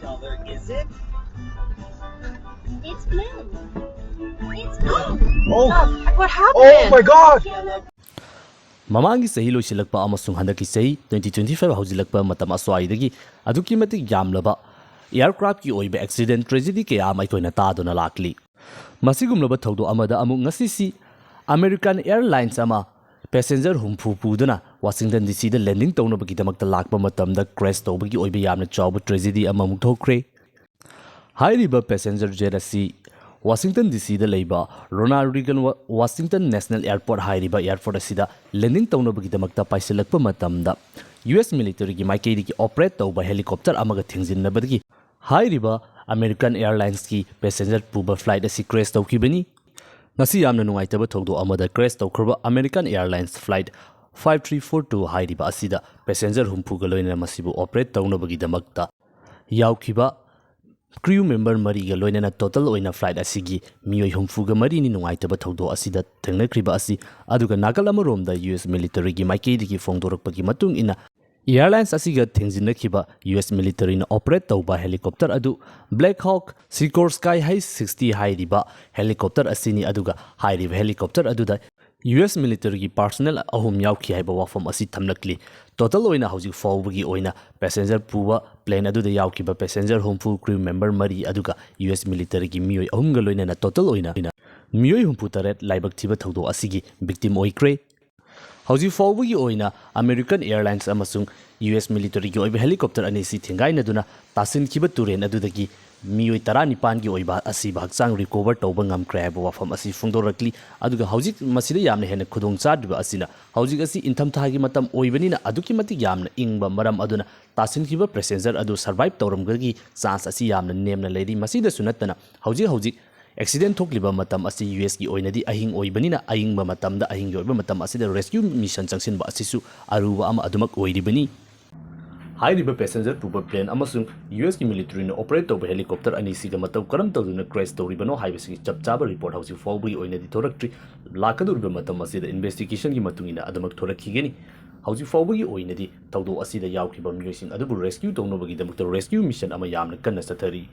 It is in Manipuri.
color is it? It's blue. It's blue. Oh, What oh happened? my God! Mamangi sahi loisilakpa amasung handaki sahi 2025 hausilakpa matam aswaidagi aduki matik yamlaba aircraft ki oiba accident tragedy ke ama koina taduna lakli masigumlaba thawdo amada amuk ngasisi American Airlines ama passenger humpu puduna Washington DC da landing townabagi damakta lakpa matamda crash tawbagi oiba yamna chawba tragedy ama muk thokre hairiba passenger jet asi Washington DC da leiba Ronald Reagan Washington National Airport hairiba airport asida landing townabagi damakta paisilakpa matamda US military gi maikei gi operate tawba helicopter amaga thingjinnabagi hairiba American Airlines ki passenger puba flight asi crash tawkibani ngasi yamna nungaitaba thawdo amada crash tawkhurba American Airlines flight 5342 hairiba asida passenger humpuga loina masibu operate tawnabagi damakta yaukhiba crew member mariga loinana total oina flight asigi miyoi humfuga mari ni nungaitaba thawdo asida thengnakriba asi aduga nakal amaromda US military gi maikei digi fongdorakpagi matung ina airlines asiga thengjinnakhiba US military na operate tawba helicopter adu Black Hawk Sikorsky High 60 hairiba helicopter asini aduga hairiba helicopter aduda US military gi personnel ahum yaukhi haiba wafam asi thamlakli total oina hauji fawbagi oina passenger puwa plane aduda yaukhiba passenger humfu crew member mari aduga US military gi miyoi ahumga loina na total oina miyoi humfu taret laibak thiba thawdo asigi victim oikre hauji fawbagi oina American Airlines amasung US military gi oiba helicopter anisi thingaina duna tasin khiba turen adudagi miyoi 19 gi oiba asi bhakchang recover tawba ngamkre haiba wafam asi fungdorakli aduga haujik masida yamna hena khudong chadba asina haujik asi intham thagi matam oibanina aduki matik yamna ingba maram aduna tasin khiba passenger adu survive tawramgagi chance asi yamna nemna leidi masida sunatana haujik accident thokliba matam asi US gi oinadi ahing oibanina ahingba matamda ahing yoiba matam asida rescue mission changsinba asisu aruba ama adumak oiribani hairiba passenger puba plane amasung US ki military na operate tawba helicopter anisi ga mataw karam tawduna crash tawribano haibasi chapchaba report hausi fawbi oinadi thoraktri lakadurba matam asida investigation gi matungina adamak thorakhigeni hausi fawbi oinadi tawdo asida yaukhiba miyoising adubu rescue tawnobagi damakta rescue mission ama yamna kanna sathari